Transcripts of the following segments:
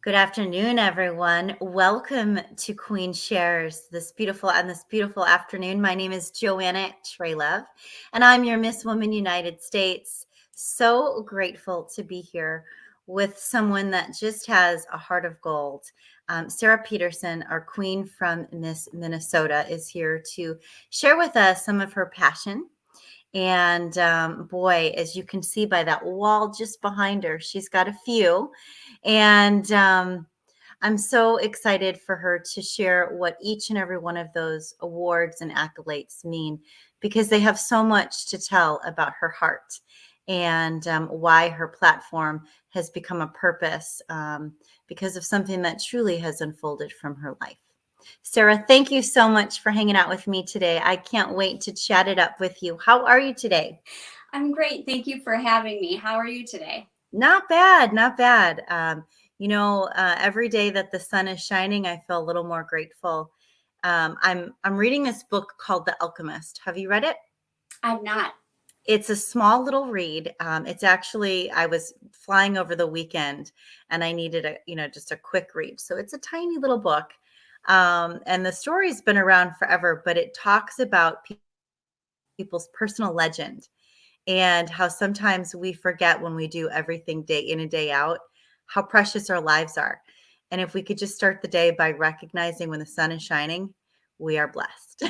Good afternoon, everyone. Welcome to Queen Shares this beautiful afternoon. My name is Joanna Trelove, and I'm your Miss Woman United States. So grateful to be here with someone that just has a heart of gold. Sara Peterson, our queen from Miss Minnesota, is here to share with us some of her passion. And boy, as you can see by that wall just behind her, she's got a few. And I'm so excited for her to share what each and every one of those awards and accolades mean, because they have so much to tell about her heart and why her platform has become a purpose because of something that truly has unfolded from her life. Sara, thank you so much for hanging out with me today. I can't wait to chat it up with you. How are you today? I'm great. Thank you for having me. How are you today? Not bad, not bad. Every day that the sun is shining, I feel a little more grateful. I'm reading this book called The Alchemist. Have you read it? I'm not. It's a small little read. It's actually, I was flying over the weekend and I needed just a quick read. So it's a tiny little book. And the story's been around forever, but it talks about people's personal legend and how sometimes we forget when we do everything day in and day out, how precious our lives are. And if we could just start the day by recognizing when the sun is shining, we are blessed.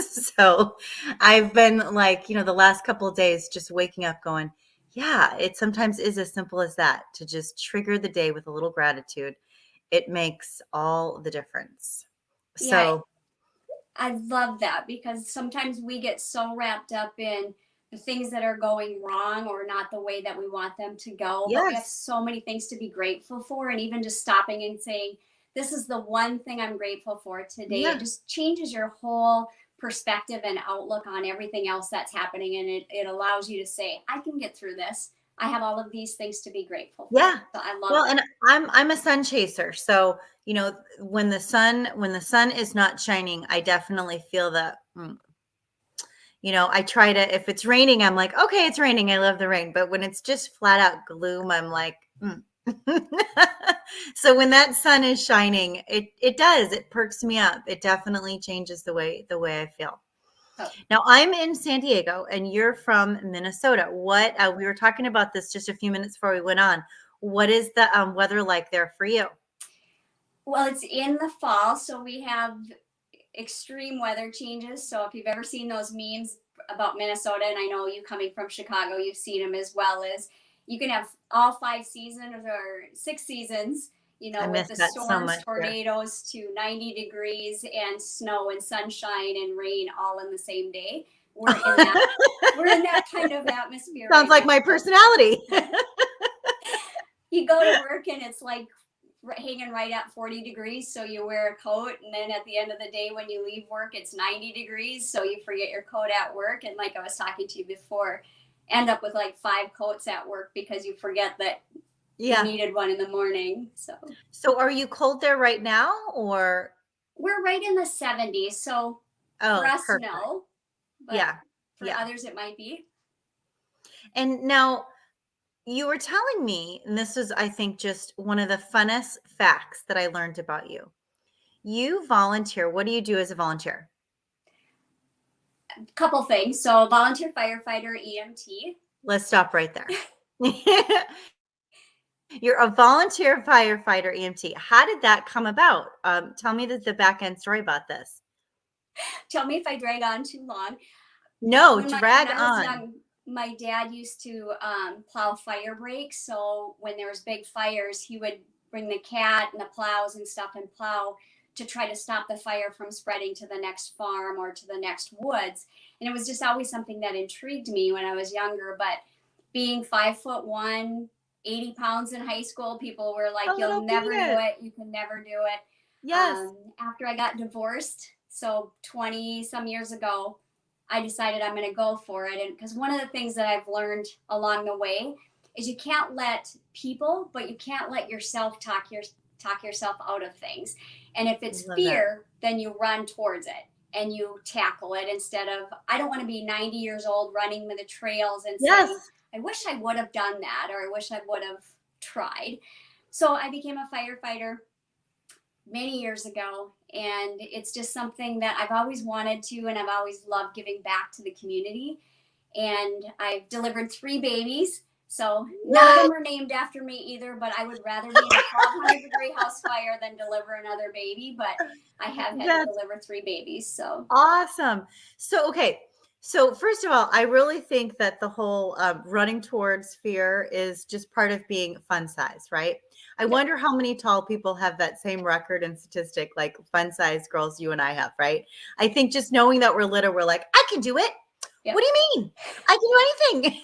So I've been like, the last couple of days just waking up going, yeah, it sometimes is as simple as that, to just trigger the day with a little gratitude. It makes all the difference. Yeah, So I love that because sometimes we get so wrapped up in the things that are going wrong or not the way that we want them to go. But we have yes, so many things to be grateful for. And even just stopping and saying, this is the one thing I'm grateful for today, it yeah. just changes your whole perspective and outlook on everything else that's happening. And it allows you to say, I can get through this. I have all of these things to be grateful for. Yeah. So I love Well, that. and I'm a sun chaser. So, when the sun is not shining, I definitely feel that I try to, if it's raining, I'm like, okay, it's raining. I love the rain. But when it's just flat out gloom, I'm like, So when that sun is shining, it perks me up. It definitely changes the way I feel. Oh. Now, I'm in San Diego and you're from Minnesota. What we were talking about this just a few minutes before we went on. What is the weather like there for you? Well, it's in the fall, so we have extreme weather changes. So if you've ever seen those memes about Minnesota, and I know you coming from Chicago, you've seen them as well, as you can have all 5 seasons or 6 seasons, I with miss the that so storms, much here. tornadoes to 90 degrees and snow and sunshine and rain all in the same day. We're in that we're in that kind of atmosphere Sounds right like now. my personality. You go to work and it's like hanging right at 40 degrees, so you wear a coat, and then at the end of the day when you leave work it's 90 degrees, so you forget your coat at work, and like I was talking to you before, end up with like 5 coats at work because you forget that you Yeah. needed one in the morning. So So are you cold there right now or we're right in the 70s, so for oh, us, perfect. no, but Yeah. for Yeah. others it might be. And now you were telling me, and this was, I think, just one of the funnest facts that I learned about you. You volunteer. What do you do as a volunteer? A couple things. So volunteer firefighter EMT. Let's stop right there. You're a volunteer firefighter EMT. How did that come about? Tell me the back end story about this. Tell me if I drag on too long. No, When drag I was on. young, my dad used to plow fire breaks. So when there was big fires, he would bring the cat and the plows and stuff and plow to try to stop the fire from spreading to the next farm or to the next woods. And it was just always something that intrigued me when I was younger. But being 5'1", 80 pounds in high school, people were like, A "You'll little never do bit. it. You can never do it." Yes. After I got divorced, so 20 some years ago, I decided I'm going to go for it. And because one of the things that I've learned along the way is you can't let people, but you can't let yourself talk yourself out of things. And if I it's love that. fear, then you run towards it and you tackle it instead of, I don't want to be 90 years old running with the trails and saying, Yes. I wish I would have done that, or I wish I would have tried. So I became a firefighter many years ago, and it's just something that I've always wanted to, and I've always loved giving back to the community. And I've delivered 3 babies. So none of What? them are named after me either, but I would rather be in a 1200-degree house fire than deliver another baby. But I have had to That's deliver 3 babies. So awesome. So, okay. So, first of all, I really think that the whole running towards fear is just part of being fun size, right? I yep, wonder how many tall people have that same record and statistic like fun size girls you and I have, right? I think just knowing that we're little, we're like, I can do it. yep. What do you mean? I can do anything.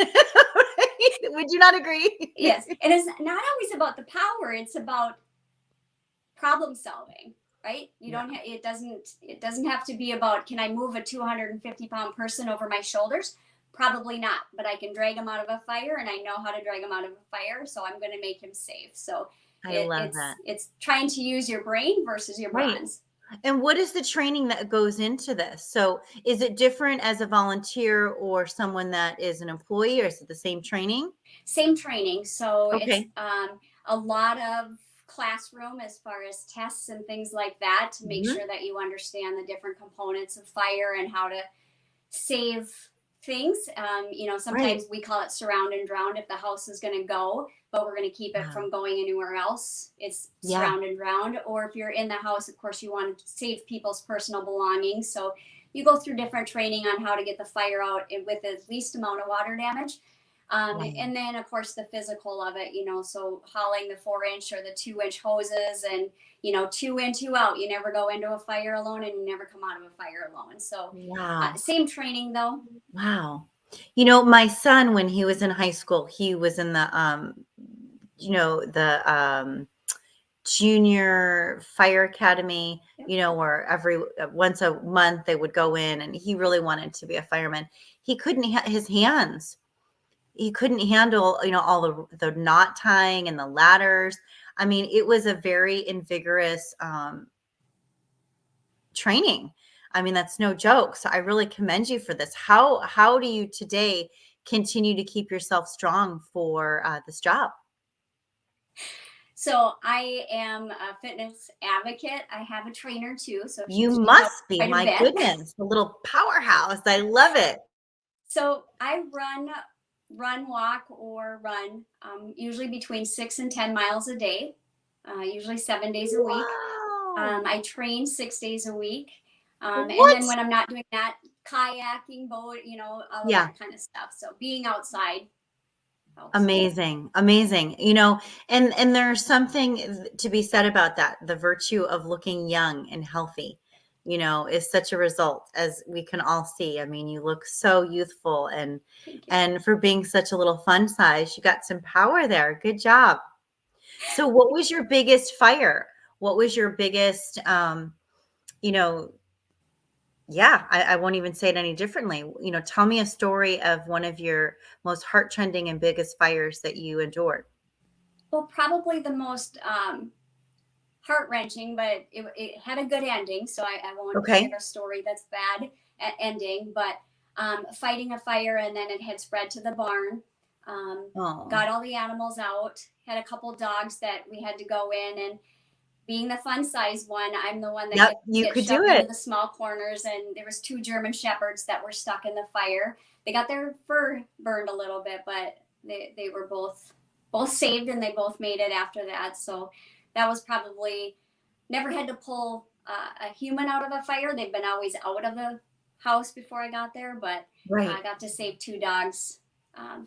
Right? Would you not agree? Yes. And it's not always about the power, it's about problem solving, right? You Yeah. don't it doesn't have to be about, can I move a 250-pound person over my shoulders? Probably not, but I can drag him out of a fire, and I know how to drag him out of a fire, so I'm going to make him safe. So I it, love it's that. it's trying to use your brain versus your Right. bronze. And what is the training that goes into this? So is it different as a volunteer or someone that is an employee, or is it the same training? Same training, so it's Okay. a lot of classroom as far as tests and things like that to make Mhm. sure that you understand the different components of fire and how to save things. Right. Sometimes we call it surround and drown if the house is going to go, but we're going to keep it Wow. from going anywhere else. It's Yeah. surround and drown. Or if you're in the house, of course, you want to save people's personal belongings. So you go through different training on how to get the fire out with the least amount of water damage. Wow. And then, of course, the physical of it, so hauling the 4-inch or the 2-inch hoses, and, 2 in, 2 out. You never go into a fire alone, and you never come out of a fire alone. So, Wow. same training though. Wow. My son, when he was in high school, he was in the junior fire academy, Yep. where every once a month they would go in, and he really wanted to be a fireman. He couldn't his hands. He couldn't handle, all the knot tying and the ladders. I mean, it was a very invigorous training. I mean, that's no joke. So I really commend you for this. How do you today continue to keep yourself strong for this job? So I am a fitness advocate. I have a trainer too, so she You teaches us must be. quite a My bit. goodness, a little powerhouse. I love it. So I run, walk, or run, usually between 6 and 10 miles a day, usually 7 days a week. Wow. I train 6 days a week. And What? then when I'm not doing that, kayaking, boat, all of Yeah. that kind of stuff. So being outside helps. Amazing, amazing. And there's something to be said about that. The virtue of looking young and healthy, is such a result, as we can all see. I mean, you look so youthful, and Thank you. and for being such a little fun size, you got some power there. Good job. So what was your biggest fire? What was your biggest you know, yeah, I won't even say it any differently. Tell me a story of one of your most heart-trending and biggest fires that you endured. Well, probably the most heart wrenching, but it had a good ending. So I won't share Okay. a story that's bad at ending, but fighting a fire, and then it had spread to the barn. Um, Oh, got all the animals out, had a couple dogs that we had to go in, and being the fun size one, I'm the one that yep, gets you get could do shoved into it. the small corners. And there was 2 German shepherds that were stuck in the fire. They got their fur burned a little bit, but they were both saved, and they both made it after that. So that was probably, never had to pull a human out of a fire. They've been always out of the house before I got there, but I Right. got to save 2 dogs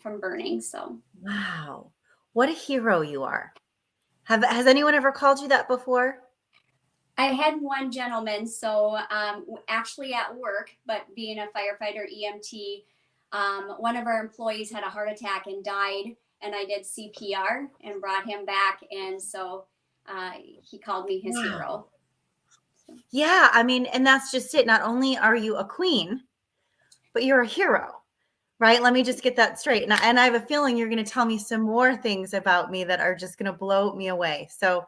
from burning. So Wow. What a hero you are. Has anyone ever called you that before? I had one gentleman, so actually at work, but being a firefighter EMT, one of our employees had a heart attack and died, and I did CPR and brought him back, and so he called me his Wow. hero. So, Yeah, I mean, and that's just it. Not only are you a queen, but you're a hero, right? Let me just get that straight. And I have a feeling you're going to tell me some more things about me that are just going to blow me away. So,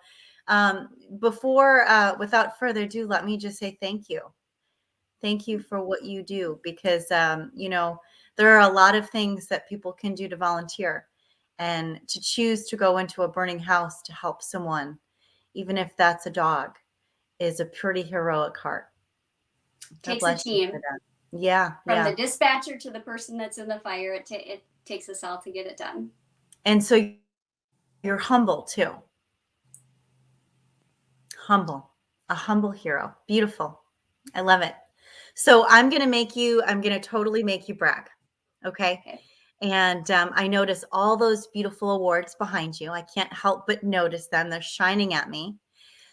without further ado, let me just say thank you. Thank you for what you do, because, there are a lot of things that people can do to volunteer. and to choose to go into a burning house to help someone, even if that's a dog, is a pretty heroic heart. God Takes a bless you for team. that. Yeah, From the yeah. dispatcher to the person that's in the fire, it takes us all to get it done. And so you're humble too. Humble, a humble hero. Beautiful. I love it. So I'm going to totally make you brag. Okay. Okay. And I notice all those beautiful awards behind you. I can't help but notice them. They're shining at me.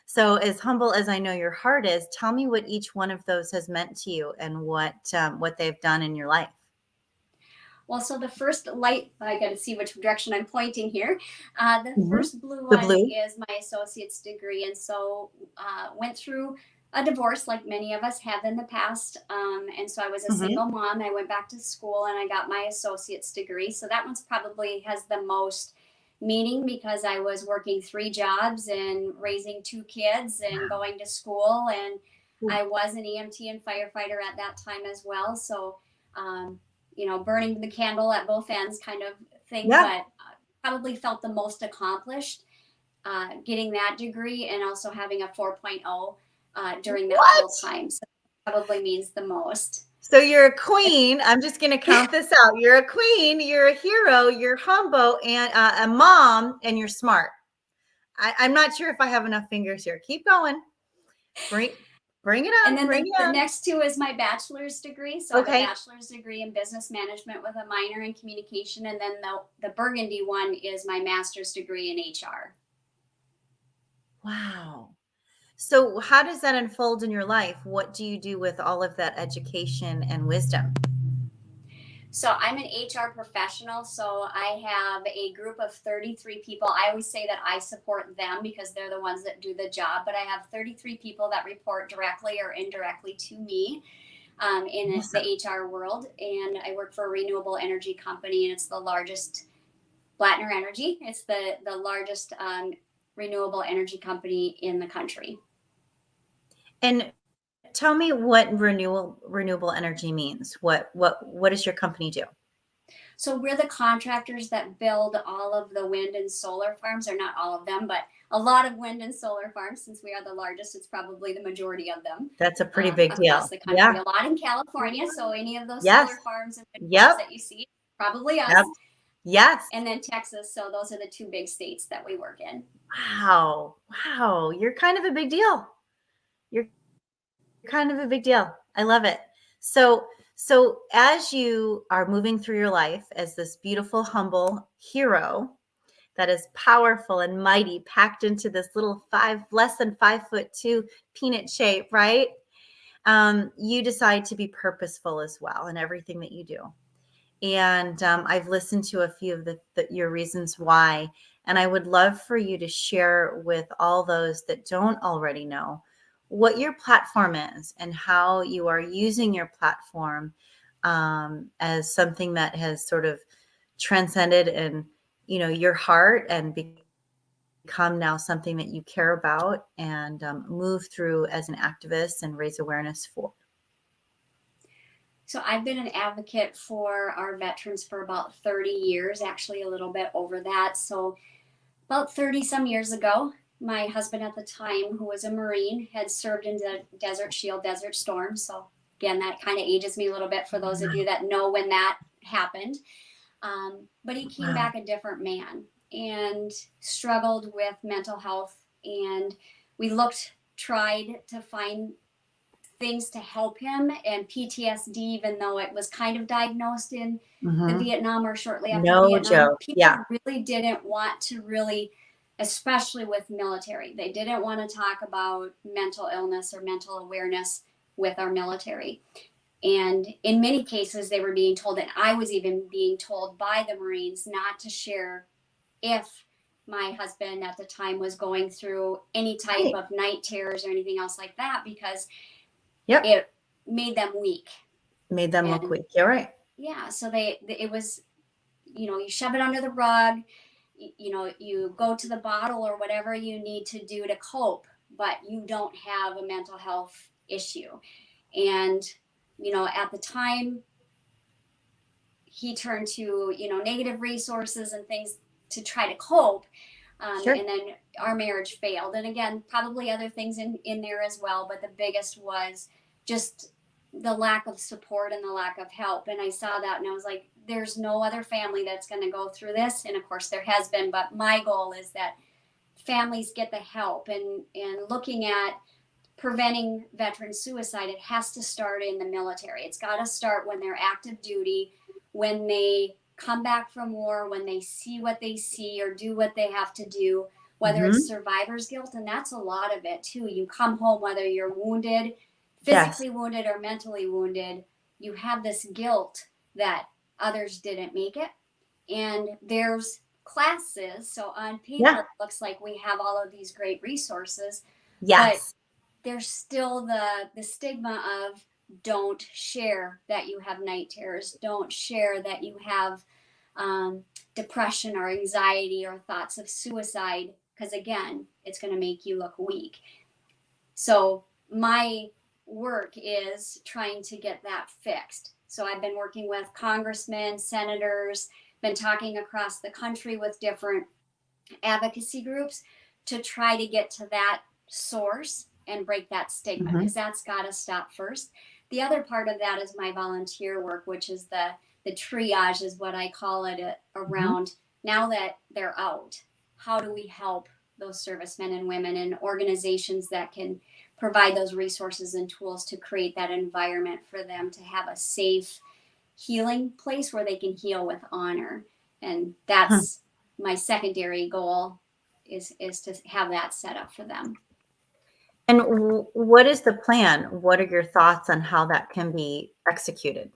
So as humble as I know your heart is, tell me what each one of those has meant to you and what they've done in your life. Well, so the first light, I got to see which direction I'm pointing here. The Mhm. first blue The one blue. is my associate's degree. And so went through a divorce like many of us have in the past. And so I was a Mhm. single mom. I went back to school and I got my associate's degree. So that one's probably has the most meaning because I was working 3 jobs and raising 2 kids and going to school. And I was an EMT and firefighter at that time as well. So, burning the candle at both ends kind of thing, Yeah. but probably felt the most accomplished getting that degree and also having a 4.0 during that whole What? time. So probably means the most. So you're a queen. I'm just going to count this out. You're a queen. You're a hero. You're humble and a mom, and you're smart. I'm not sure if I have enough fingers here. Keep going. Bring it And on. then Bring it the on. next two is my bachelor's degree. So I have a Okay. bachelor's degree in business management with a minor in communication. And then the burgundy one is my master's degree in HR. Wow. So how does that unfold in your life? What do you do with all of that education and wisdom? So I'm an HR professional. So I have a group of 33 people. I always say that I support them because they're the ones that do the job. But I have 33 people that report directly or indirectly to me in the Awesome. HR world. And I work for a renewable energy company, and it's the largest, Blattner Energy. It's the largest renewable energy company in the country. And tell me what renewable energy means. What does your company do? So we're the contractors that build all of the wind and solar farms, or not all of them, but a lot of wind and solar farms. Since we are the largest, it's probably the majority of them That's a pretty big across deal. the country. Yeah. A lot in California. So any of those Yes. solar farms and wind farms Yep. that you see, probably us. Yep. Yes. And then Texas. So those are the two big states that we work in. Wow. Wow. You're kind of a big deal. You're kind of a big deal. I love it. So as you are moving through your life as this beautiful, humble hero that is powerful and mighty, packed into this little less than 5'2" peanut shape, right? You decide to be purposeful as well in everything that you do. And I've listened to a few of your reasons why, and I would love for you to share with all those that don't already know what your platform is and how you are using your platform as something that has sort of transcended in your heart and become now something that you care about and move through as an activist and raise awareness for. So I've been an advocate for our veterans for about 30 years, actually a little bit over that. So about 30 some years ago, my husband at the time, who was a Marine, had served in the Desert Shield, Desert Storm. So again, that kind of ages me a little bit for those of you that know when that happened. But he came Wow. back a different man and struggled with mental health. And we tried to find things to help him, and PTSD, even though it was kind of diagnosed in the Mm-hmm. Vietnam or shortly after No Vietnam, joke. people Yeah. really didn't want to especially with military, they didn't want to talk about mental illness or mental awareness with our military. And in many cases, they were being told, and I was even being told by the Marines, not to share if my husband at the time was going through any type of night terrors or anything else like that, because Yep. it made them weak. Made them look And weak. You're right. yeah, so it was, you shove it under the rug, you go to the bottle or whatever you need to do to cope, but you don't have a mental health issue. And, at the time, he turned to, negative resources and things to try to cope. Sure. And then our marriage failed. And again, probably other things in there as well. But the biggest was just the lack of support and the lack of help. And I saw that and I was like, there's no other family that's going to go through this. And of course there has been, but my goal is that families get the help. And looking at preventing veteran suicide, it has to start in the military. It's got to start when they're active duty, when they come back from war, when they see what they see or do what they have to do, whether it's survivor's guilt. And that's a lot of it too. You come home, whether you're wounded, physically wounded or mentally wounded, you have this guilt that others didn't make it. And there's classes. So on paper, it looks like we have all of these great resources. Yes. But there's still the stigma of don't share that you have night terrors. Don't share that you have depression or anxiety or thoughts of suicide. Because again, it's going to make you look weak. So my work is trying to get that fixed. So I've been working with congressmen, senators, been talking across the country with different advocacy groups to try to get to that source and break that stigma, because that's got to stop first. The other part of that is my volunteer work, which is the triage is what I call it, around now that they're out, how do we help those servicemen and women and organizations that can provide those resources and tools to create that environment for them to have a safe healing place where they can heal with honor. And that's my secondary goal is to have that set up for them. And what is the plan? What are your thoughts on how that can be executed?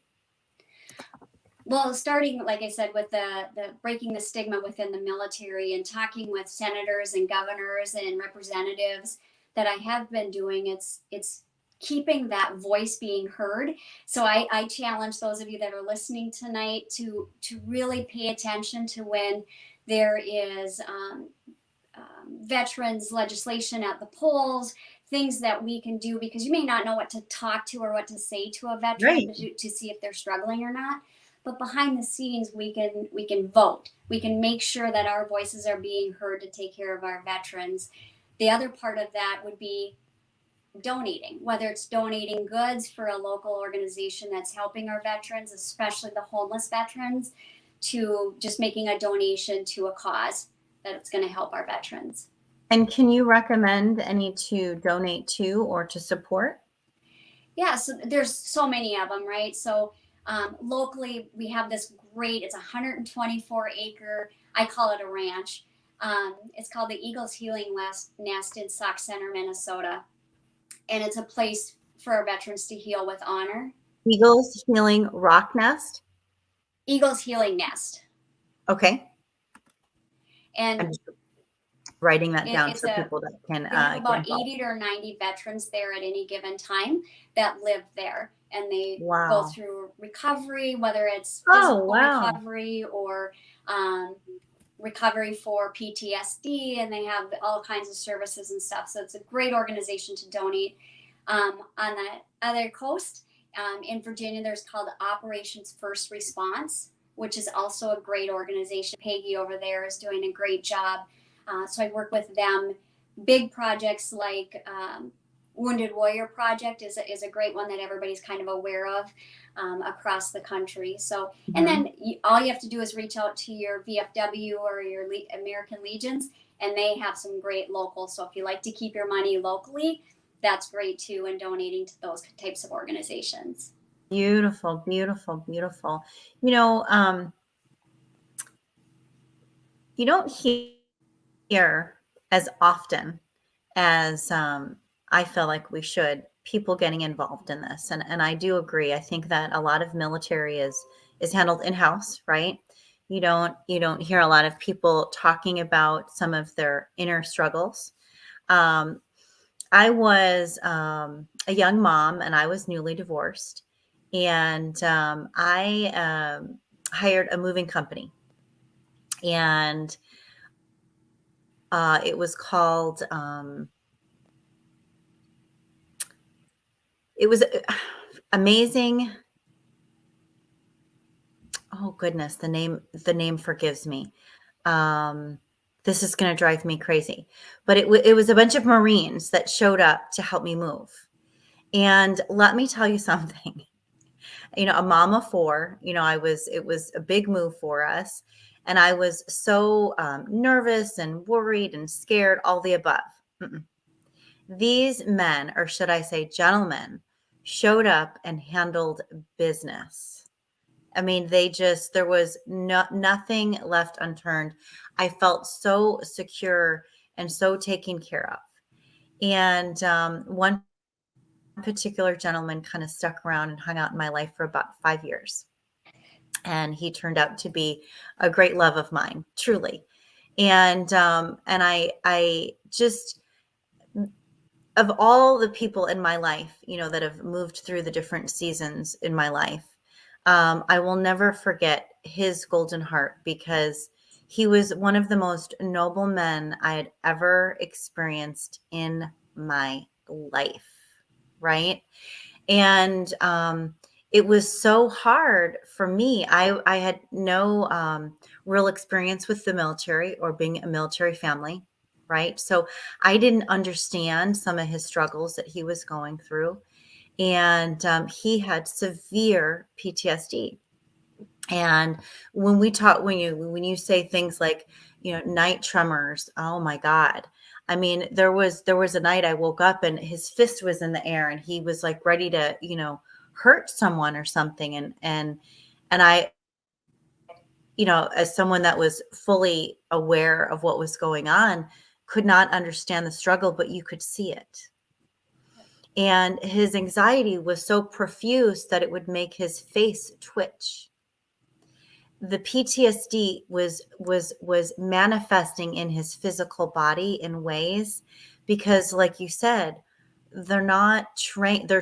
Well, starting, like I said, with the breaking the stigma within the military and talking with senators and governors and representatives that I have been doing, it's keeping that voice being heard. So I challenge those of you that are listening tonight to really pay attention to when there is veterans legislation at the polls, things that we can do, because you may not know what to talk to or what to say to a veteran to see if they're struggling or not. But behind the scenes, we can vote. We can make sure that our voices are being heard to take care of our veterans. The other part of that would be donating, whether it's donating goods for a local organization that's helping our veterans, especially the homeless veterans, to just making a donation to a cause that's going to help our veterans. And can you recommend any to donate to or to support? Yeah, so there's so many of them, right? So locally, we have this great, it's 124 acre, I call it a ranch. It's called the Eagles Healing Nest in Sauk Center, Minnesota. And it's a place for our veterans to heal with honor. Eagles Healing Rock Nest? Eagles Healing Nest. Okay. And I'm just writing that down for people that can they have about 80 or 90 veterans there at any given time that live there. And they go through recovery, whether it's physical recovery or recovery for PTSD, and they have all kinds of services and stuff. So it's a great organization to donate. On the other coast, in Virginia, there's called Operations First Response, which is also a great organization. Peggy over there is doing a great job. So I work with them. Big projects like Wounded Warrior Project is a great one that everybody's kind of aware of across the country. So, and then all you have to do is reach out to your VFW or your American Legions, and they have some great local. So if you like to keep your money locally, that's great too, and donating to those types of organizations. Beautiful, beautiful, beautiful. You know, you don't hear as often as I feel like we should, people getting involved in this. And I do agree. I think that a lot of military is handled in-house, right? You don't hear a lot of people talking about some of their inner struggles. I was a young mom and I was newly divorced, and I hired a moving company, and it was called it was amazing. Oh goodness, the name forgives me. this is going to drive me crazy. But it was a bunch of Marines that showed up to help me move. And let me tell you something, a mom of four, it was a big move for us. And I was so nervous and worried and scared, all the above. Mm-mm. These men, or should I say gentlemen, showed up and handled business. I mean, there was nothing left unturned. I felt so secure and so taken care of. And one particular gentleman kind of stuck around and hung out in my life for about 5 years. And he turned out to be a great love of mine, truly. And I just, of all the people in my life, that have moved through the different seasons in my life, I will never forget his golden heart, because he was one of the most noble men I had ever experienced in my life. Right. And it was so hard for me. I had no real experience with the military or being a military family. Right. So I didn't understand some of his struggles that he was going through. And he had severe PTSD. And when you say things like, night tremors, oh my God. I mean, there was a night I woke up and his fist was in the air and he was like ready to, hurt someone or something. And I, as someone that was fully aware of what was going on, could not understand the struggle, but you could see it. And his anxiety was so profuse that it would make his face twitch. The PTSD was manifesting in his physical body in ways, because like you said, they're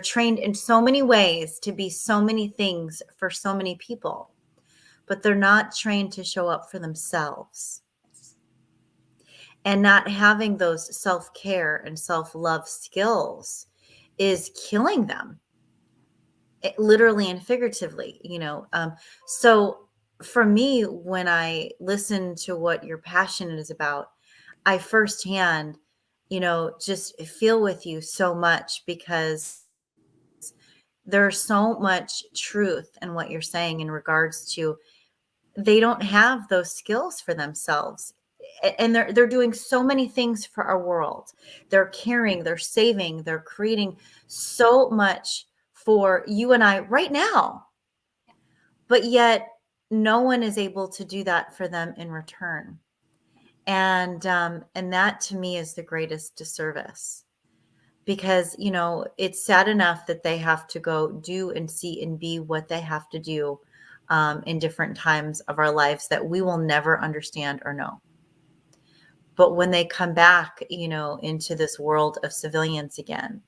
trained in so many ways to be so many things for so many people, but they're not trained to show up for themselves. And not having those self-care and self-love skills is killing them, literally and figuratively. So for me, when I listen to what your passion is about, I firsthand, just feel with you so much, because there's so much truth in what you're saying in regards to, they don't have those skills for themselves. And they're doing so many things for our world. They're caring, they're saving, they're creating so much for you and I right now. But yet no one is able to do that for them in return. And that to me is the greatest disservice, because it's sad enough that they have to go do and see and be what they have to do in different times of our lives that we will never understand or know. But when they come back, into this world of civilians again,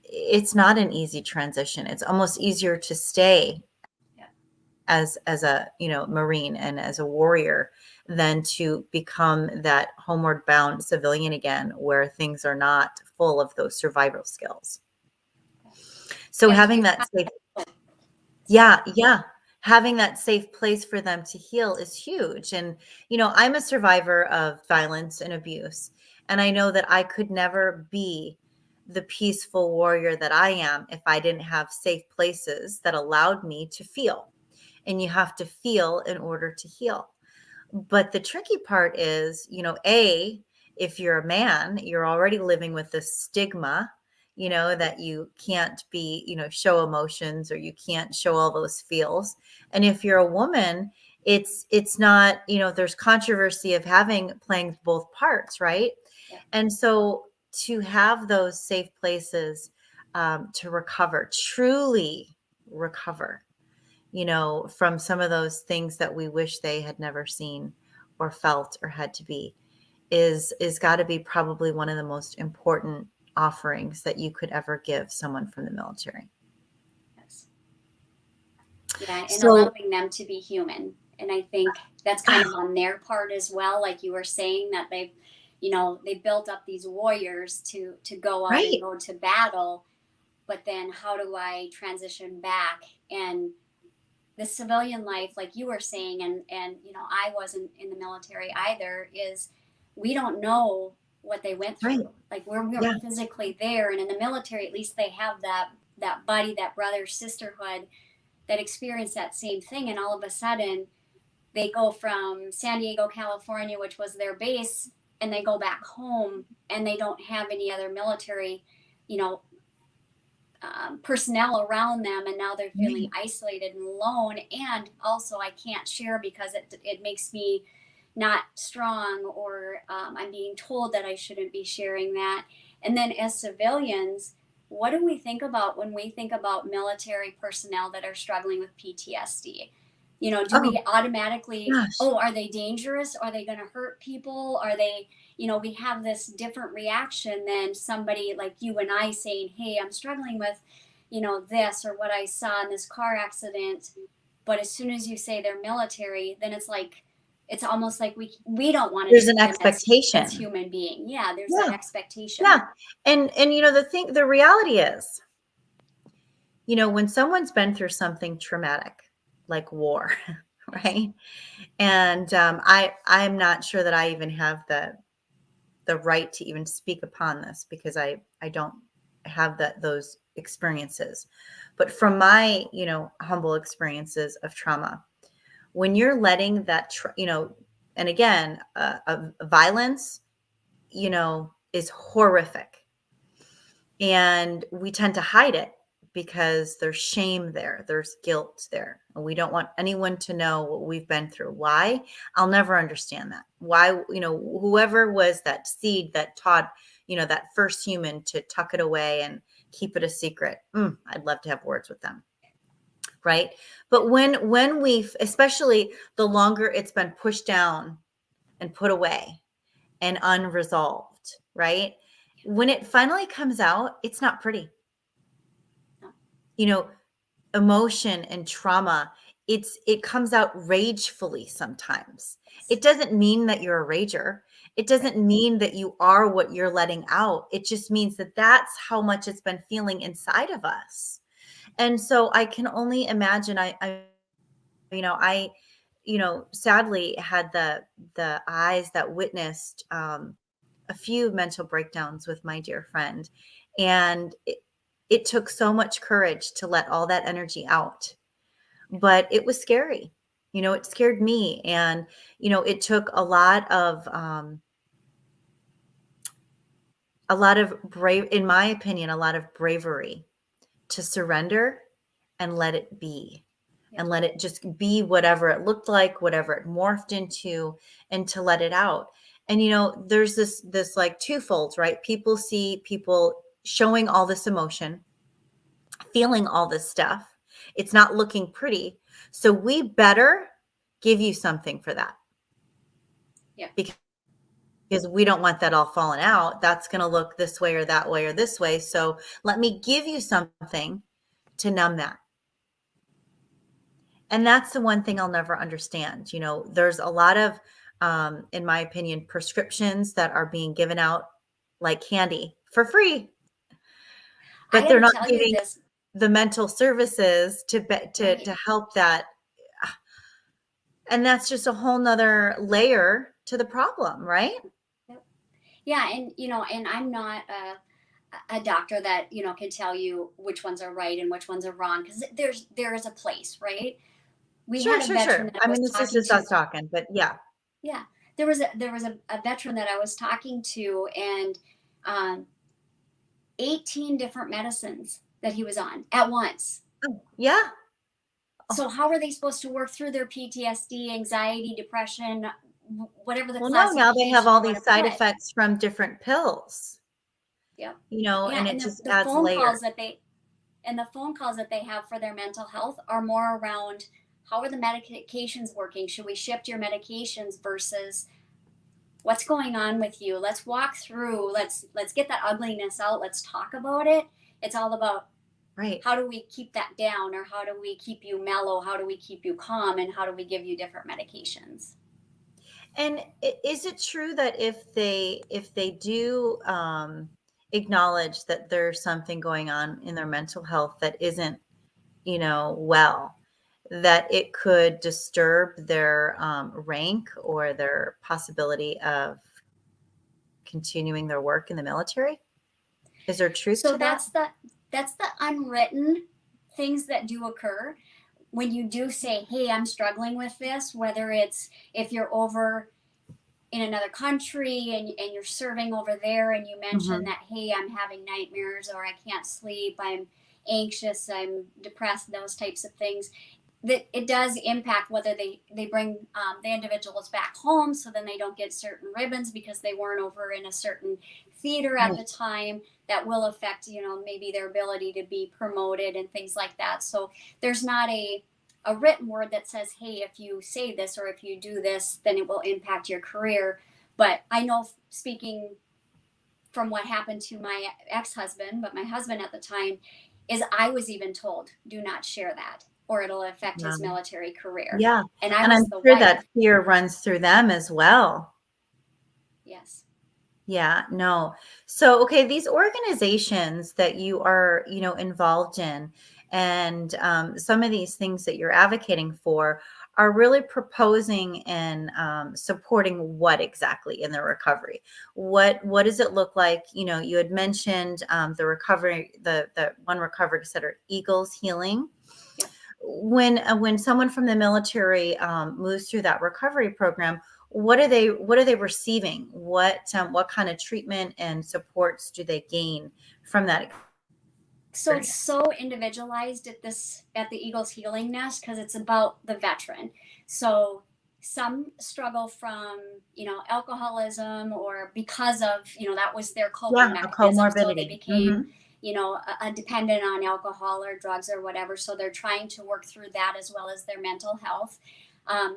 it's not an easy transition. It's almost easier to stay as a Marine and as a warrior than to become that homeward bound civilian again, where things are not full of those survival skills. So having that safe, having that safe place for them to heal is huge. And I'm a survivor of violence and abuse, and I know that I could never be the peaceful warrior that I am if I didn't have safe places that allowed me to feel. And you have to feel in order to heal. But the tricky part is, if you're a man, you're already living with this stigma, that you can't be, show emotions, or you can't show all those feels. And if you're a woman, it's not, there's controversy of playing both parts, right? Yeah. And so to have those safe places to recover, truly recover, from some of those things that we wish they had never seen or felt or had to be, is got to be probably one of the most important offerings that you could ever give someone from the military. Yes. Yeah, and So, allowing them to be human. And I think that's kind of on their part as well. Like you were saying, that they built up these warriors to go out right. and go to battle. But then how do I transition back and the civilian life, like you were saying, and I wasn't in the military either, is we don't know what they went Right. through. Like we weren't Yeah. physically there, and in the military, at least they have that buddy, that brother, sisterhood that experience that same thing, and all of a sudden they go from San Diego, California, which was their base, and they go back home, and they don't have any other military, you know, personnel around them, and now they're feeling isolated and alone. And also, I can't share because it makes me not strong, or I'm being told that I shouldn't be sharing that. And then, as civilians, what do we think about when we think about military personnel that are struggling with PTSD? Do Oh we automatically, gosh. oh, are they dangerous? Are they going to hurt people? Are they, we have this different reaction than somebody like you and I saying, hey, I'm struggling with, this, or what I saw in this car accident. But as soon as you say they're military, then it's almost like we don't want to There's an treat them as expectation. human being. Yeah, there's Yeah. that expectation. Yeah. And the reality is, when someone's been through something traumatic like war, right? And I'm not sure that I even have the right to even speak upon this, because I don't have those experiences. But from my, humble experiences of trauma, when you're letting that, and again, violence, is horrific. And we tend to hide it because there's shame there, there's guilt there. And we don't want anyone to know what we've been through. Why? I'll never understand that. Why, whoever was that seed that taught, that first human to tuck it away and keep it a secret. I'd love to have words with them. Right. But when we've, especially the longer it's been pushed down and put away and unresolved, right? When it finally comes out, it's not pretty. Emotion and trauma, it comes out ragefully sometimes. It doesn't mean that you're a rager. It doesn't mean that you are what you're letting out. It just means that that's how much it's been feeling inside of us. And so I can only imagine, I sadly had the eyes that witnessed a few mental breakdowns with my dear friend. And it took so much courage to let all that energy out. But it was scary. It scared me. And, it took a lot of brave, in my opinion, a lot of bravery to surrender and let it be. And let it just be whatever it looked like, whatever it morphed into, and to let it out. And, there's this like twofold, right? People see people showing all this emotion, feeling all this stuff. It's not looking pretty. So we better give you something for that. Yeah. Because we don't want that all falling out. That's going to look this way or that way or this way. So let me give you something to numb that. And that's the one thing I'll never understand. There's a lot of, in my opinion, prescriptions that are being given out like candy for free, but they're not giving the mental services to help that. And that's just a whole nother layer to the problem, right? Yeah. And I'm not a doctor that, can tell you which ones are right and which ones are wrong, because there is a place, right? We Sure, had a sure, veteran sure. that I was this is talking just to. us talking, but yeah. Yeah. There was a veteran that I was talking to, and 18 different medicines that he was on at once. Oh, yeah. So how are they supposed to work through their PTSD, anxiety, depression, whatever the Well, no, now they have classification all you want these to side put? effects from different pills, Yeah. and Yeah, it and just the adds phone layers. calls that they have for their mental health are more around, how are the medications working? Should we shift your medications versus what's going on with you? Let's walk through, let's get that ugliness out, let's talk about it. It's all about, Right. how do we keep that down, or how do we keep you mellow, how do we keep you calm, and how do we give you different medications? And is it true that if they do acknowledge that there's something going on in their mental health that isn't, well, that it could disturb their rank or their possibility of continuing their work in the military? Is there truth So to that? that's the unwritten things that do occur when you do say, hey, I'm struggling with this, whether it's if you're over in another country and you're serving over there and you mention Mhm. that, hey, I'm having nightmares or I can't sleep, I'm anxious, I'm depressed, those types of things, that it does impact whether they bring the individuals back home, so then they don't get certain ribbons because they weren't over in a certain theater at the Right. time. That will affect, maybe their ability to be promoted and things like that. So there's not a written word that says, hey, if you say this or if you do this, then it will impact your career. But I know, speaking from what happened to my ex-husband, but my husband at the time, is I was even told, do not share that or it'll affect his military career. Yeah. And I And I'm was the sure wife. that fear runs through them as well. Yes. Yeah, no. So, okay, these organizations that you are, involved in, and some of these things that you're advocating for are really proposing and supporting what exactly in the recovery? What does it look like? You had mentioned the recovery, the one recovery center, Eagles Healing. Yep. When someone from the military moves through that recovery program, what are they receiving? What kind of treatment and supports do they gain from that So it's experience? so individualized at the Eagles Healing Nest because it's about the veteran. So some struggle from alcoholism, or because of that was their coping Yeah, a mechanism, so they comorbidity. became a dependent on alcohol or drugs or whatever. So they're trying to work through that as well as their mental health.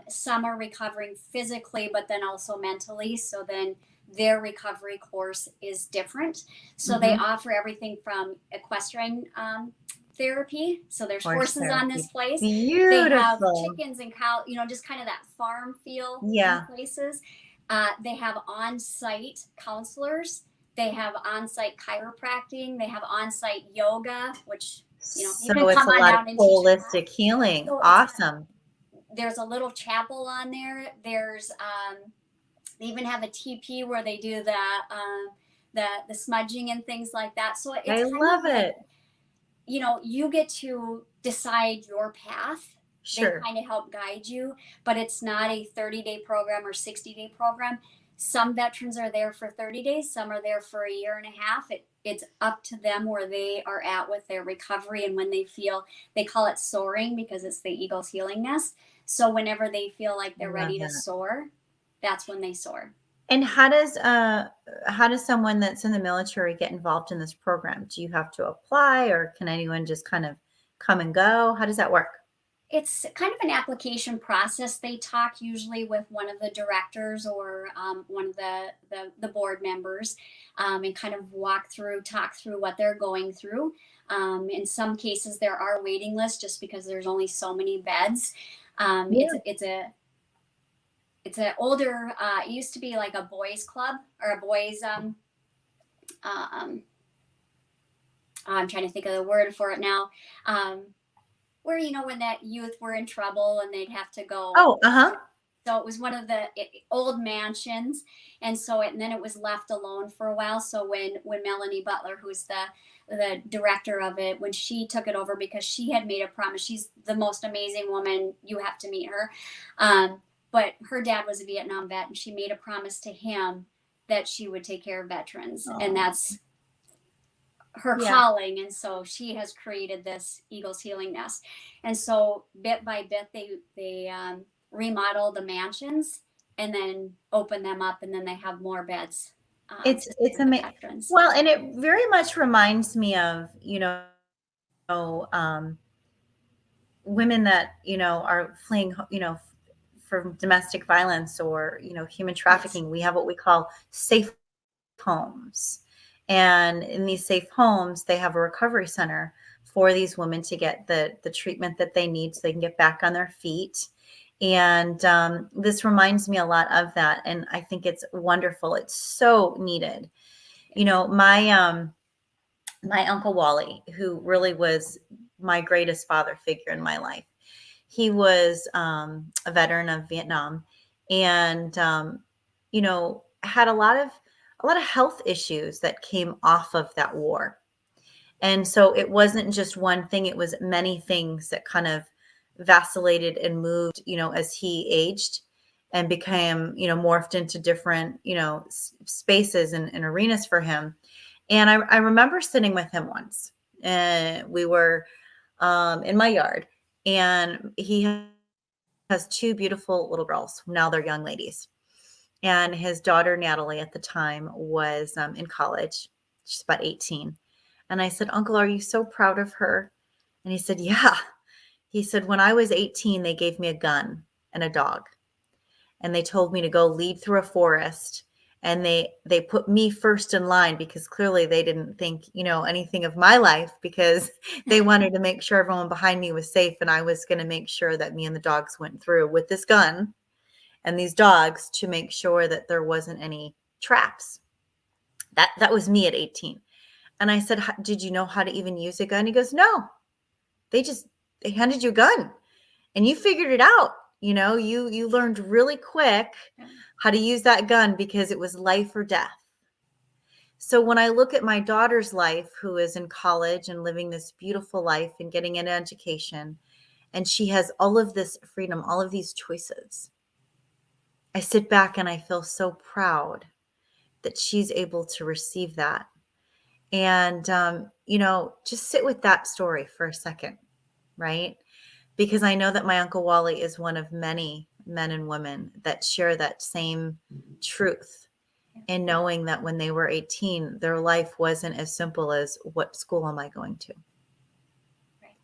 Some are recovering physically but then also mentally, so then their recovery course is different. So they Hmm. offer everything from equestrian therapy. So there's Horse horses on this therapy. place. They have Beautiful. chickens and cow, just kind of that farm feel in Yeah. places. They have on-site counselors. They have on-site chiropractic. They have on-site yoga, which you can So it's come a on lot of down and teach a class. holistic healing. So Awesome. there's a little chapel on there. They even have a TP where they do the smudging and things like that. So it's I kind of love like, it. you get to decide your path. They Sure. kind of help guide you, but it's not a 30-day program or 60-day program. Some veterans are there for 30 days, some are there for a year and a half. It's up to them where they are at with their recovery and when they feel, they call it soaring because it's the Eagle's Healing Nest. So whenever they feel like I they're love ready to that. soar, that's when they soar. And how does someone that's in the military get involved in this program? Do you have to apply, or can anyone just kind of come and go? How does that work? It's kind of an application process. They talk usually with one of the directors or one of the board members, and kind of talk through what they're going through. In some cases, there are waiting lists just because there's only so many beds. Um, it's Yeah. it's a it's an older. It used to be like a boys club or a boys. Um, I'm trying to think of the word for it now. Where when that youth were in trouble and they'd have to go. Oh, uh-huh. So it was one of the old mansions, and then it was left alone for a while. So when Melanie Butler, who's the director of it, when she took it over, because she had made a promise, she's the most amazing woman. You have to meet her. But her dad was a Vietnam vet, and she made a promise to him that she would take care of veterans, and Oh, that's her yeah. calling. And so she has created this Eagles Healing Nest, and so bit by bit they remodel the mansions and then open them up, and then they have more beds to It's serve the amazing. veterans. Well, and it very much reminds me of, women that, are fleeing, from domestic violence or, human Yes. trafficking. We have what we call safe homes. And in these safe homes, they have a recovery center for these women to get the treatment that they need so they can get back on their feet. And this reminds me a lot of that. And I think it's wonderful. It's so needed. Yes. My Uncle Wally, who really was my greatest father figure in my life, He was a veteran of Vietnam, and had a lot of health issues that came off of that war. And so it wasn't just one thing, it was many things that kind of vacillated and moved, as he aged and became, morphed into different, spaces and arenas for him. And I remember sitting with him once, and we were in my yard, and he has two beautiful little girls. Now they're young ladies. And his daughter, Natalie, at the time was in college. She's about 18. And I said, Uncle, are you so proud of her? And he said, yeah. He said, when I was 18, they gave me a gun and a dog. And they told me to go lead through a forest. And they put me first in line because clearly they didn't think, anything of my life, because they wanted to make sure everyone behind me was safe. And I was going to make sure that me and the dogs went through with this gun and these dogs to make sure that there wasn't any traps. That was me at 18. And I said, did you know how to even use a gun? He goes, no, they handed you a gun and you figured it out. You learned really quick how to use that gun because it was life or death. So when I look at my daughter's life, who is in college and living this beautiful life and getting an education, and she has all of this freedom, all of these choices, I sit back and I feel so proud that she's able to receive that. And, just sit with that story for a second, right? Because I know that my Uncle Wally is one of many men and women that share that same truth, in knowing that when they were 18, their life wasn't as simple as, what school am I going to? Right.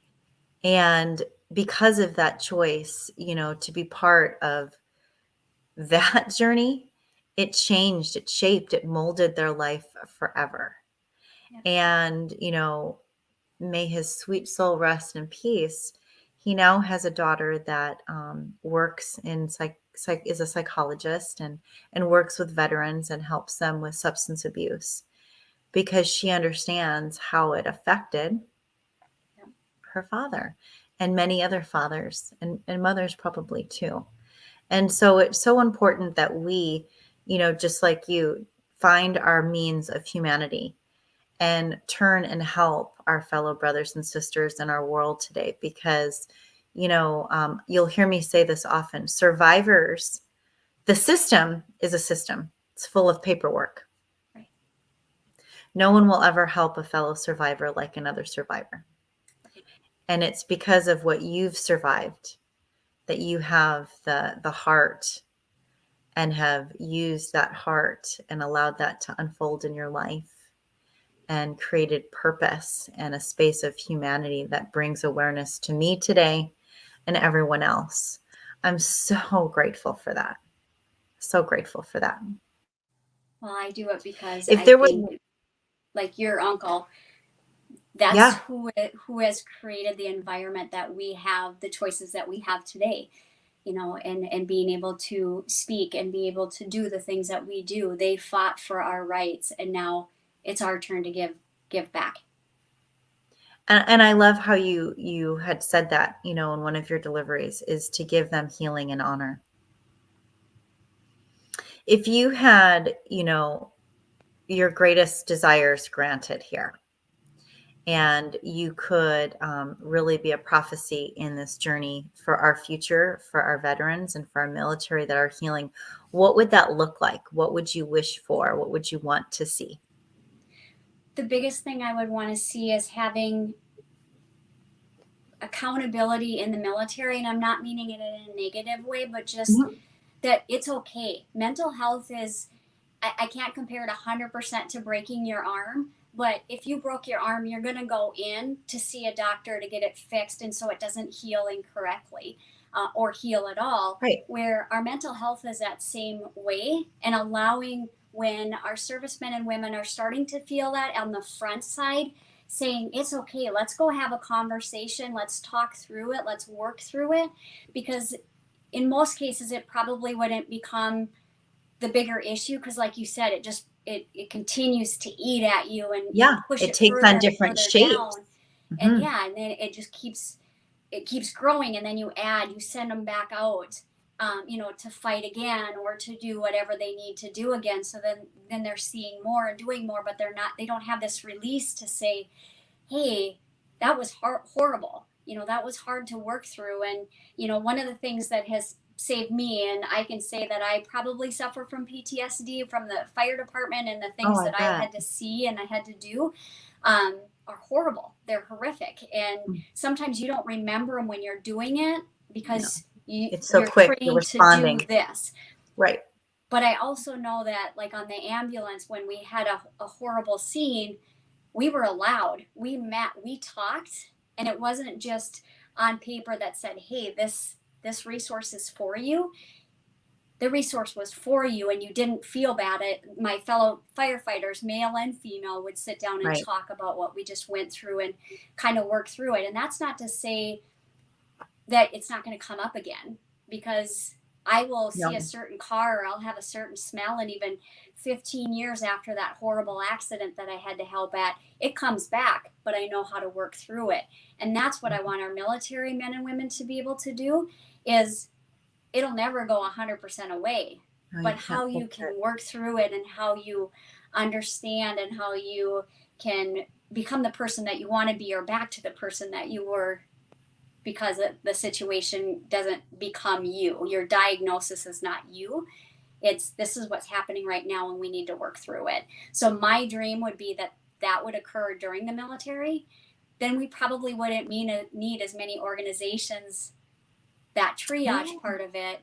And because of that choice, to be part of that journey, it changed, it shaped, it molded their life forever. And, may his sweet soul rest in peace. He now has a daughter that works in is a psychologist and works with veterans and helps them with substance abuse, because she understands how it affected her father and many other fathers and mothers probably too. And so it's so important that we, just like you, find our means of humanity and turn and help our fellow brothers and sisters in our world today. Because, you'll hear me say this often, survivors, the system is a system. It's full of paperwork. Right. No one will ever help a fellow survivor like another survivor. And it's because of what you've survived that you have the heart and have used that heart and allowed that to unfold in your life and created purpose and a space of humanity that brings awareness to me today and everyone else. I'm so grateful for that. So grateful for that. Well, I do it because If I there was, think, like your uncle, that's yeah, who has created the environment that we have, the choices that we have today, and being able to speak and be able to do the things that we do. They fought for our rights, and now it's our turn to give back. and I love how you had said that, in one of your deliveries, is to give them healing and honor. If you had, your greatest desires granted here, and you could really be a prophecy in this journey for our future, for our veterans and for our military that are healing, what would that look like? What would you wish for? What would you want to see? The biggest thing I would want to see is having accountability in the military, and I'm not meaning it in a negative way, but just that it's okay. Mental health is, I can't compare it 100% to breaking your arm, but if you broke your arm, you're going to go in to see a doctor to get it fixed, and so it doesn't heal incorrectly or heal at all. Right. Where our mental health is that same way, and allowing when our servicemen and women are starting to feel that on the front side, saying it's okay, let's go have a conversation, let's talk through it, let's work through it, because in most cases it probably wouldn't become the bigger issue, because like you said, it continues to eat at you, and you push it it takes on further and different further shapes. down, and and then it just keeps it keeps growing, and then you send them back out, to fight again or to do whatever they need to do again. So then they're seeing more and doing more, but they don't have this release to say, hey, that was horrible. That was hard to work through. And, one of the things that has saved me, and I can say that I probably suffer from PTSD from the fire department, and the things that I had to see and I had to do are horrible. They're horrific. And sometimes you don't remember them when you're doing it because it's so you're quick. You're trained responding. to do this. Right. But I also know that, like on the ambulance, when we had a horrible scene, we were allowed. We met, we talked, and it wasn't just on paper that said, hey, this resource is for you. The resource was for you, and you didn't feel bad. My fellow firefighters, male and female, would sit down and talk about what we just went through and kind of work through it. And that's not to say that it's not going to come up again, because I will see a certain car, or I'll have a certain smell, and even 15 years after that horrible accident that I had to help at, it comes back, but I know how to work through it. And that's what I want our military men and women to be able to do, is it'll never go 100% away, but how you can work through it, and how you understand, and how you can become the person that you want to be, or back to the person that you were, because the situation doesn't become you. Your diagnosis is not you. This is what's happening right now, and we need to work through it. So my dream would be that would occur during the military. Then we probably wouldn't need as many organizations, that triage part of it,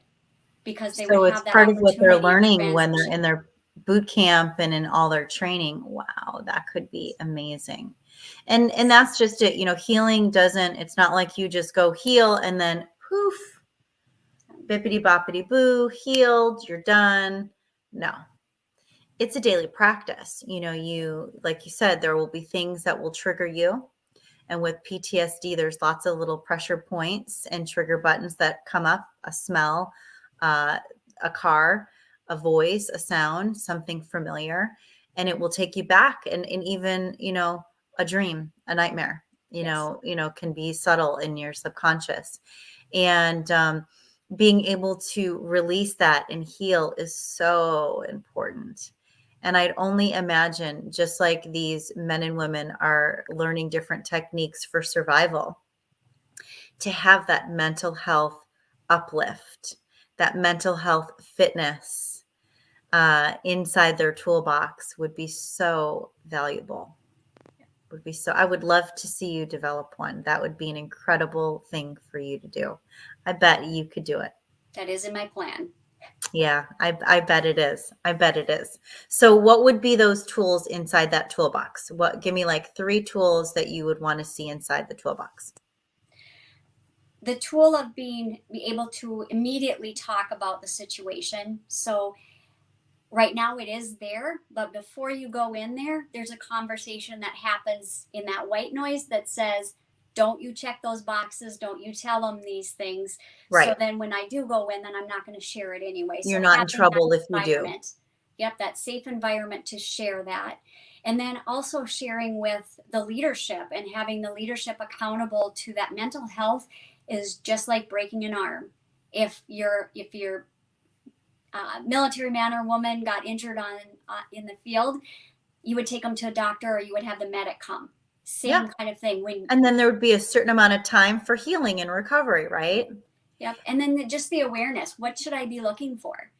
because they would have that opportunity. So it's part of what they're learning when they're in their boot camp and in all their training. Wow, that could be amazing. And that's just it. Healing it's not like you just go heal and then poof, bippity boppity boo, healed, you're done. No, it's a daily practice. Like you said, there will be things that will trigger you. And with PTSD, there's lots of little pressure points and trigger buttons that come up: a smell, a car, a voice, a sound, something familiar, and it will take you back. And even, a dream, a nightmare, can be subtle in your subconscious. And being able to release that and heal is so important. And I'd only imagine, just like these men and women are learning different techniques for survival, to have that mental health uplift, that mental health fitness inside their toolbox would be so valuable. I would love to see you develop one. That would be an incredible thing for you to do. I bet you could do it. That is in my plan. Yeah, I bet it is. I bet it is. So what would be those tools inside that toolbox? Give me like 3 tools that you would want to see inside the toolbox. The tool of being able to immediately talk about the situation. So right now it is there, but before you go in there, there's a conversation that happens in that white noise that says, don't you check those boxes. Don't you tell them these things. Right. So then when I do go in, then I'm not going to share it anyway. You're not in trouble if you do. Yep, that safe environment to share that. And then also sharing with the leadership, and having the leadership accountable to that. Mental health is just like breaking an arm. If your military man or woman got injured in the field, you would take them to a doctor, or you would have the medic come. Same kind of thing. And then there would be a certain amount of time for healing and recovery, right? Yep. And then just the awareness. What should I be looking for?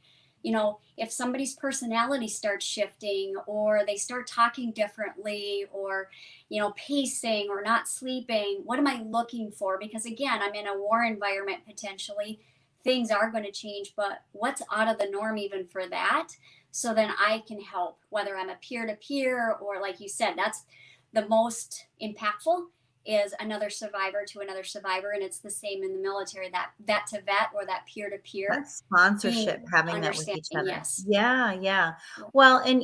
If somebody's personality starts shifting, or they start talking differently, or, pacing or not sleeping, what am I looking for? Because again, I'm in a war environment potentially. Things are going to change, but what's out of the norm even for that? So then I can help, whether I'm a peer-to-peer, or like you said, that's the most impactful, is another survivor to another survivor. And it's the same in the military, that vet to vet, or that peer-to-peer. That sponsorship, having that with each other. Yes. Yeah. Well, and,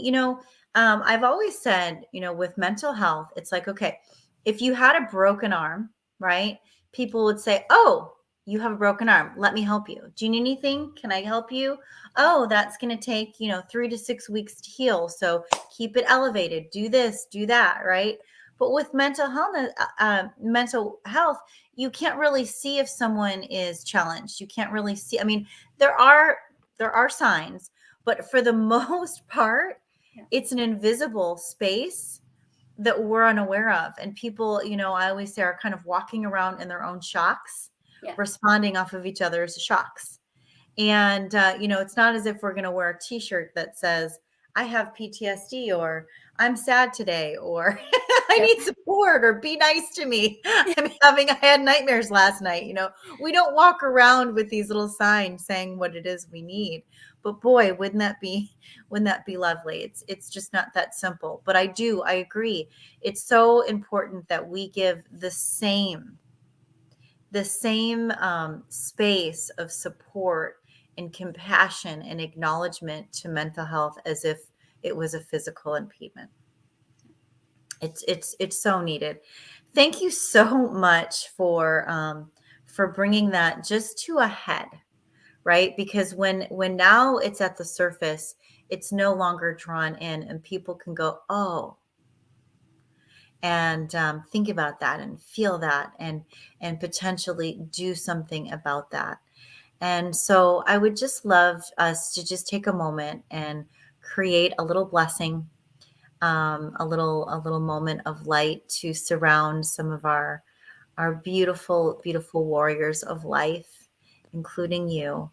I've always said, with mental health, it's like, okay, if you had a broken arm, right? People would say, oh, you have a broken arm. Let me help you. Do you need anything? Can I help you? Oh, that's going to take, 3 to 6 weeks to heal. So keep it elevated. Do this, do that, right? But with mental health, you can't really see if someone is challenged. You can't really see. I mean, there are signs, but for the most part, Yeah. it's an invisible space that we're unaware of. And people, I always say, are kind of walking around in their own shocks, Yeah. responding off of each other's shocks. And, it's not as if we're going to wear a t-shirt that says, I have PTSD, or I'm sad today, or I Yep. need support, or be nice to me. I had nightmares last night. We don't walk around with these little signs saying what it is we need. But boy, wouldn't that be lovely? It's just not that simple. But I agree. It's so important that we give the same space of support and compassion and acknowledgement to mental health as if it was a physical impediment. It's so needed. Thank you so much for bringing that just to a head, right? Because when now it's at the surface, it's no longer drawn in, and people can go, oh, and think about that and feel that, and potentially do something about that. And so I would just love us to just take a moment and create a little blessing, a little moment of light to surround some of our beautiful, beautiful warriors of life, including you,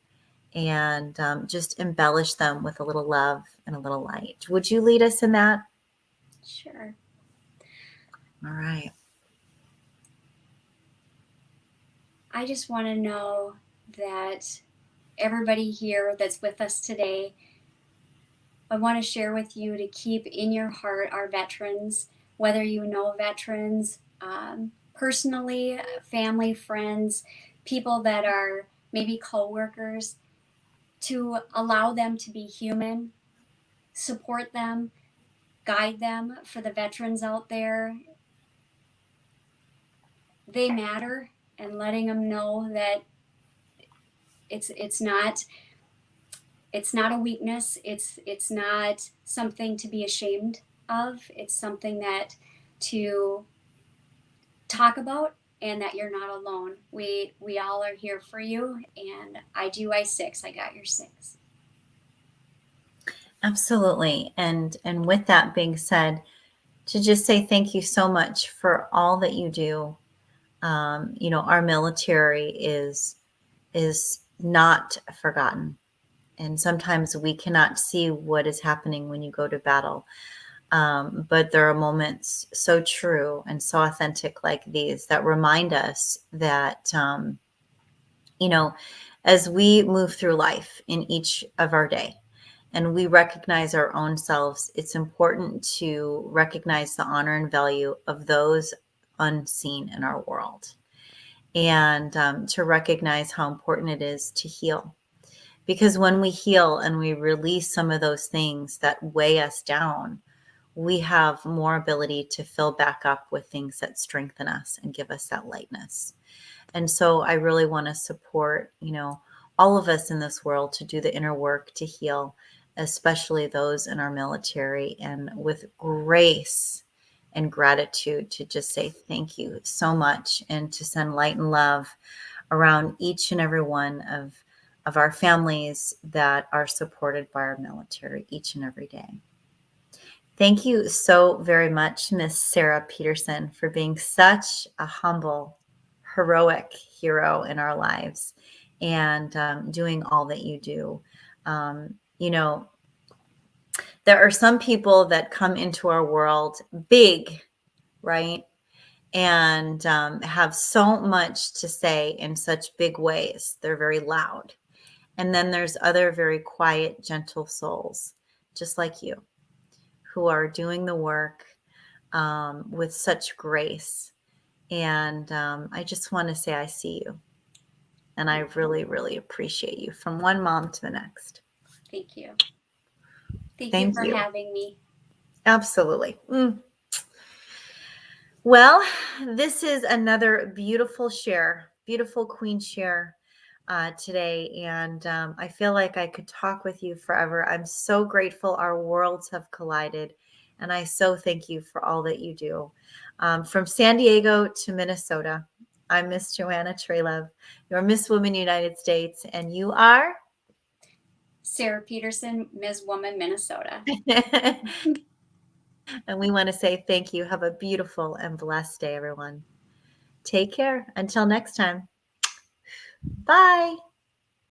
and just embellish them with a little love and a little light. Would you lead us in that? Sure. All right. I just want to know that everybody here that's with us today, I want to share with you to keep in your heart our veterans, whether you know veterans personally, family, friends, people that are maybe co-workers, to allow them to be human, support them, guide them. For the veterans out there, they matter, and letting them know that it's not a weakness. It's not something to be ashamed of. It's something that to talk about, and that you're not alone. We all are here for you, and I do I6. I got your 6. Absolutely. And with that being said, to just say thank you so much for all that you do. Our military is not forgotten. And sometimes we cannot see what is happening when you go to battle. But there are moments so true and so authentic like these that remind us that, as we move through life in each of our day, and we recognize our own selves, it's important to recognize the honor and value of those unseen in our world, and to recognize how important it is to heal. Because when we heal and we release some of those things that weigh us down, we have more ability to fill back up with things that strengthen us and give us that lightness. And so I really want to support, all of us in this world to do the inner work to heal, especially those in our military, and with grace and gratitude to just say thank you so much, and to send light and love around each and every one of our families that are supported by our military each and every day. Thank you so very much, Miss Sara Peterson, for being such a humble, heroic hero in our lives, and doing all that you do. There are some people that come into our world big, right? And have so much to say in such big ways. They're very loud. And then there's other very quiet, gentle souls, just like you, who are doing the work with such grace. And I just want to say I see you. And I really, really appreciate you, from one mom to the next. Thank you. Thank you Thank for you. having me. Absolutely. Well, this is another beautiful share, beautiful queen share today. And I feel like I could talk with you forever. I'm so grateful our worlds have collided, And I so thank you for all that you do. From San Diego to Minnesota, I'm Miss Joanna Trelev, your Miss Woman United States, and you are? Sara Peterson, Ms. Woman, Minnesota. And we want to say thank you. Have a beautiful and blessed day, everyone. Take care. Until next time. Bye.